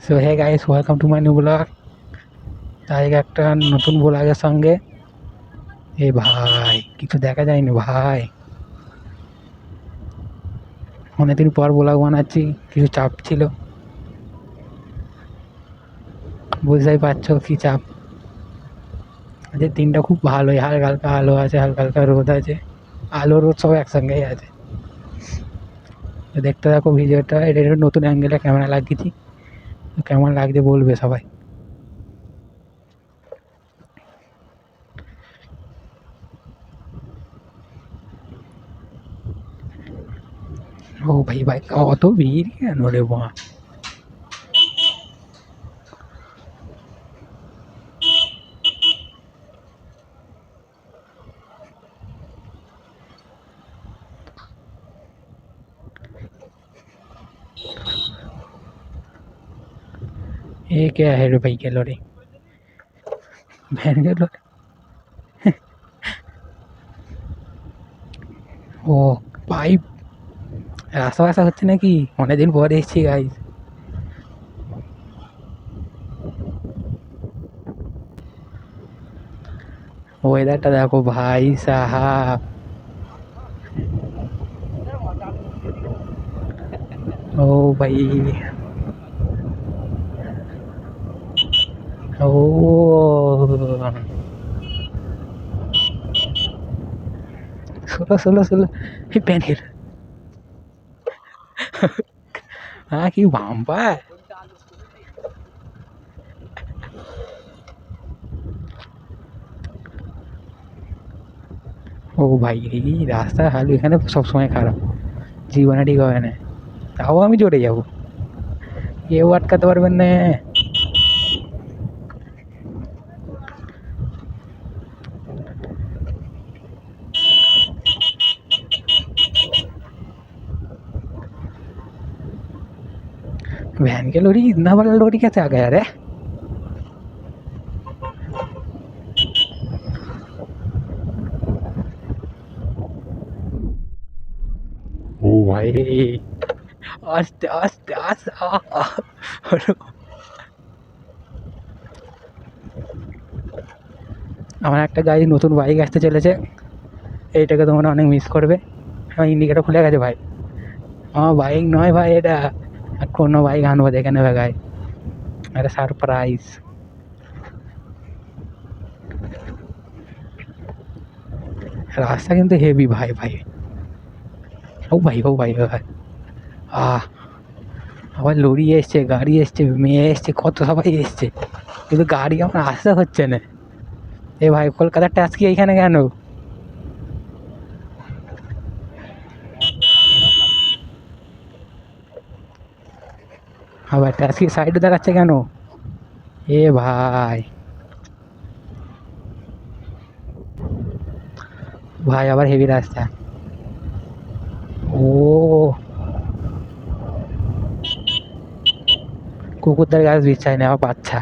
So hey guys, welcome to my new blog. আজকে একটা নতুন ব্লগের সঙ্গে। এ ভাই, কিছু দেখা যায়নি ভাই, অনেকদিন পর ব্লগ বানাচ্ছি, কিছু চাপ ছিল, বুঝতেই পারছো কি চাপ। আজকের দিনটা খুব ভালোই, হালকা হালকা আলো আছে, হালকা হালকা রোদ আছে, আলো রোদ সব একসঙ্গেই আছে। তো দেখতে থাকো ভিডিওটা। এটা একটা নতুন অ্যাঙ্গেলে ক্যামেরা লাগিয়েছি, তো কেমন লাগছে বলবে সবাই। ও ভাই ভাই, অত ভিড় কেন রে বা? এ কে है रे भाई, গেল রে, ভ্যান গেল রে। ও ভাই, রাস্তা বাস্তা হচ্ছে নাকি? অনেকদিন পরে এসেছি গাইস। ওয়েদারটা দেখো ভাই সাহাব। ও ভাই, ও ষোলো ষোলো ষোলো, এই প্যানের হ্যাঁ, কি বাম্পার। ও ভাই, এই রাস্তা হাল এখানে সবসময় খারাপ, জীবনে ঠিক হবে না। তাও আমি জোরে যাবো, কেউ আটকাতে পারবেন না। वैन के लोरी, इतना बड़ा लोरी कैसे आ गया रे? ও ভাই, আস্তে আস্তে আস্তে আমার একটা গাড়ি নতুন বাইক আসতে চলেছে, এইটাকে তোমরা অনেক মিস করবে। আমার ইন্ডিকেটার খুলে গেছে ভাই, আমার বাইক নয় ভাই এটা, কোনো বাইক আনবো দেখে নেবে গাই, একটা সারপ্রাইজ। রাস্তা কিন্তু হেভি ভাই ভাই। ও ভাই ও ভাই ও ভাই, আহ আবার লরি এসছে, গাড়ি এসছে, মেয়ে এসছে, কত সবাই এসছে, কিন্তু গাড়ি আমার আসতে হচ্ছে না। এ ভাই, কলকাতার ট্যাক্সি এইখানে কেন? আবার ট্যাক্সি সাইডে দেখাচ্ছে কেন? এ ভাই, ভাই আবার হেভি রাস্তা। ও কুকুরদের গাছ দিচ্ছে না আমার বাচ্চা।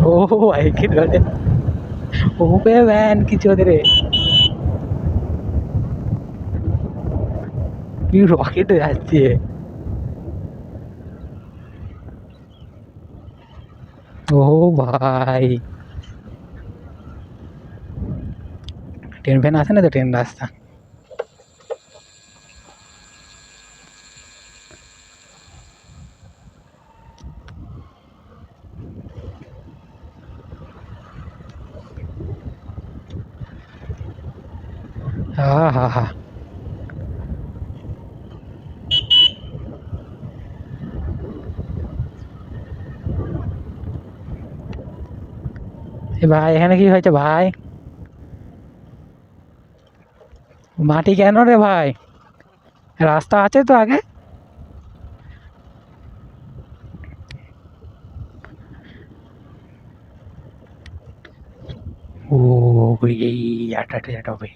ও ভাই, কি ধরে, ও বে ভ্যান কি চোদরে, কি রকেট যাচ্ছে। ও ভাই, ট্রেন ফ্যান আসে না তো, ট্রেন রাস্তা। হা হা হা। এ ভাই, এখানে কি হয়েছে ভাই? মাটি কেন রে ভাই? রাস্তা আছে তো আগে। ও এই আটা হবে।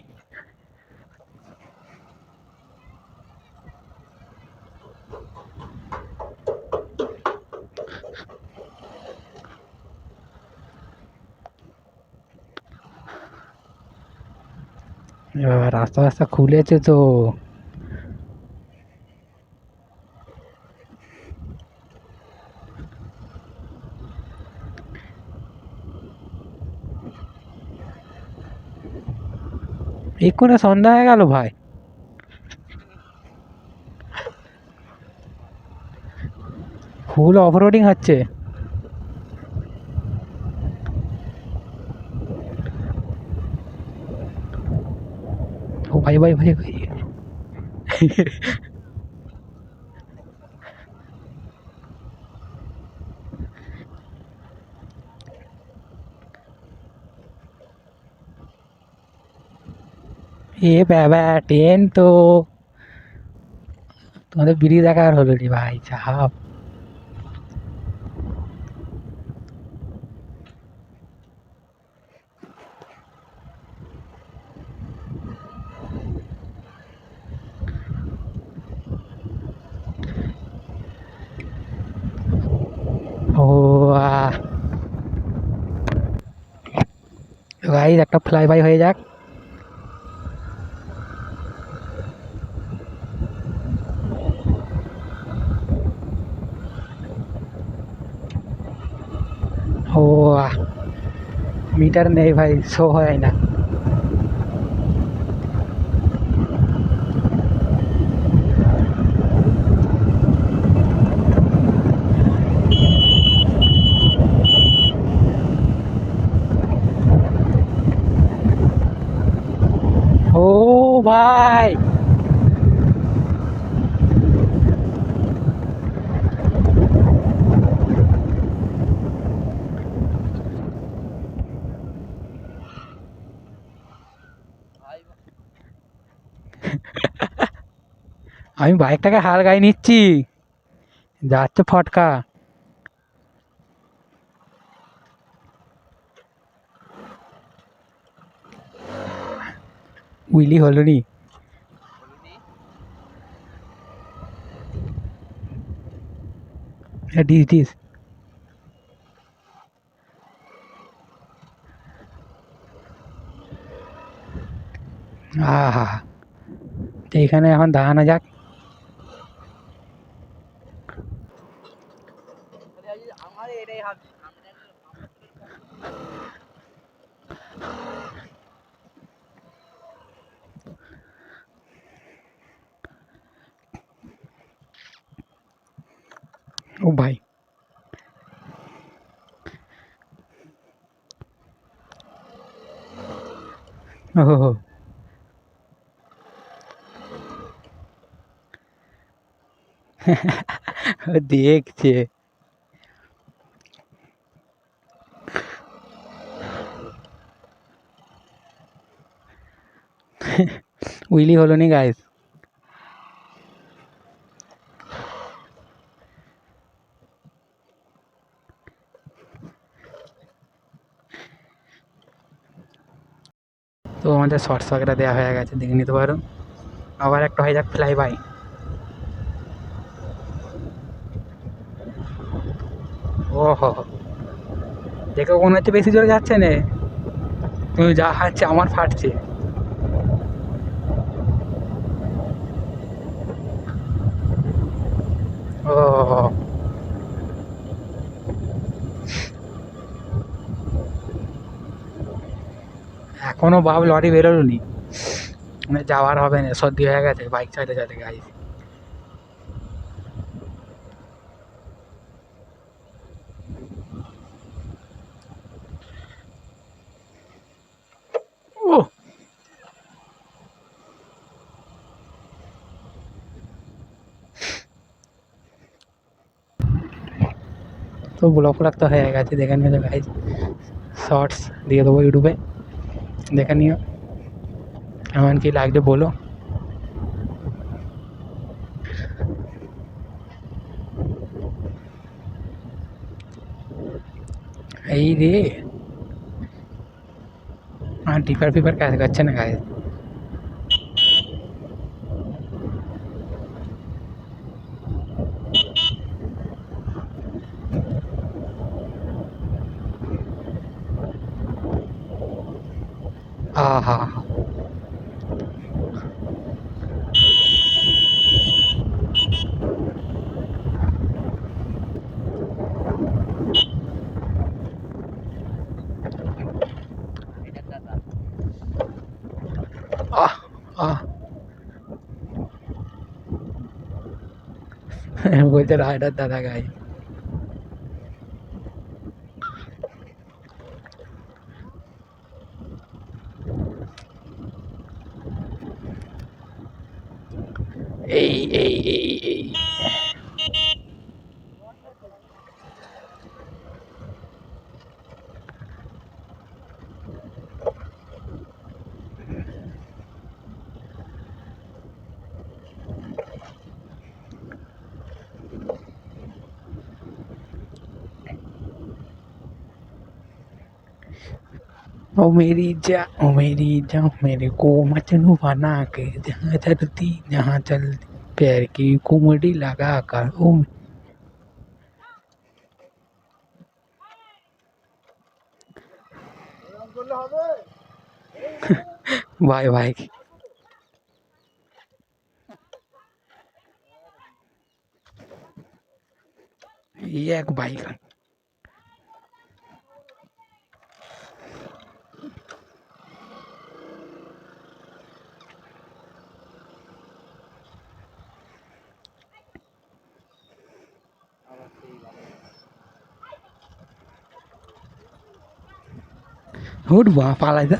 এবার রাস্তা রাস্তা খুলেছে তো। এক্ষুনি সন্ধ্যা হয়ে গেল ভাই। ফুল অফরোডিং হচ্ছে। ও ভাই ভাই ভাই ভাই। এ বাবা ট্রেন তো তোমাদের বিড়ি দেখার হলো রে ভাই সাহাব। ও ভাই একটা ফ্লাই বাই হয়ে যাক। ও মিটার নেই ভাই, শো হয় না। ও ভাই আমি বাইকটাকে হাল গায়ে নিচ্ছি, যাচ্ছে ফটকা। উইলি হলো নি। ডিস ডিস। আহা, তো এখানে এখন দাঁড়ানো যাক। ও ভাই ও দেখছে। উইলি হলো নি গাইস। তো আমাদের শর্টস वगैरह দেওয়া হয়ে গেছে, দেখে নিতে পারো। আবার একটা হয়ে যাক ফ্লাই বাই। ও হো, দেখে মনে হচ্ছে বেশি জোরে যাচ্ছে না, তুমি যা হাঁটছে আমার ফাটছে। ও এখনো বাপ লরি বেরোলো নি, মানে যাওয়ার হবে না, সর্দি হয়ে গেছে বাইক চালাতে চালাতে গাইস। ও তো ব্লগ ফ্লগ তো হয়ে গেছে, দেখে নিও গাইস। শর্টস দিয়ে দেবো ইউটিউবে, দেখে নিও। এমন কি লাগবে বলো। এই রে, আর টিপার ফিপার কাজ করছে না গাইস। আহা, বলছে রাইডার দাদা গাই। এই এই এই এই ओ मेरी जा, ओ मेरी जा, मेरे को मजनू बना के जहाँ चलती जहाँ चलती पैर की कुमड़ी लगा कर ओ भाई भाई ये एक बाइक हुड वहाँ पाला था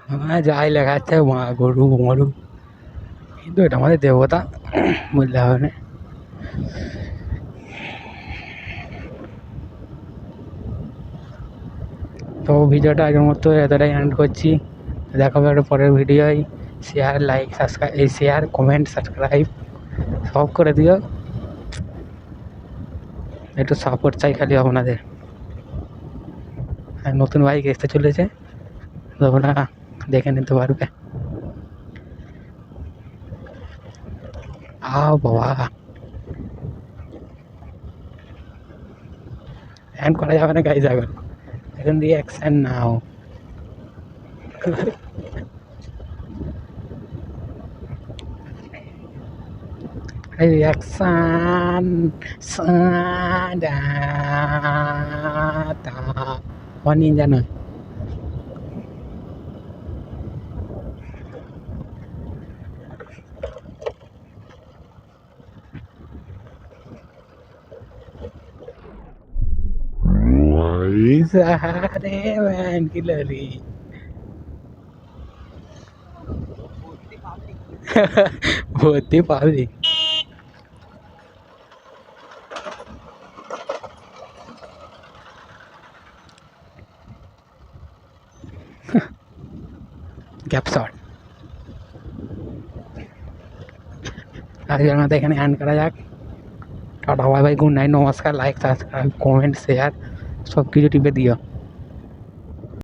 हाँ যাই লেখাচ্ছে মা গরু মরু কিন্তু এটা আমাদের দেবতা বলতে হবে না। তো ভিডিওটা আগের মতো এতটাই এন্ড করছি। দেখা হবে একটা পরের ভিডিওয়। শেয়ার লাইক সাবস্ক্রাইব এই শেয়ার কমেন্ট সাবস্ক্রাইব সব করে দিও। একটু সাপোর্ট চাই খালি আপনাদের। আর নতুন বাইক আসতে চলেছে, তোমরা দেখে নিতে পারবে। আও বাবা এন্ড করা যাবে না গাইজ, এখন রিয়াকশন নাও। রিয়াকশন সাদা নিনজা নয়। সাহারে ম্যান কিলারি ভর্তি পাবি। গ্যাপ শট আজকের মতো এখানে এন্ড করা যাক। Tata bye bye, good night, নমস্কার। লাইক সাবস্ক্রাইব কমেন্ট শেয়ার সব কিছু টিপে দিও।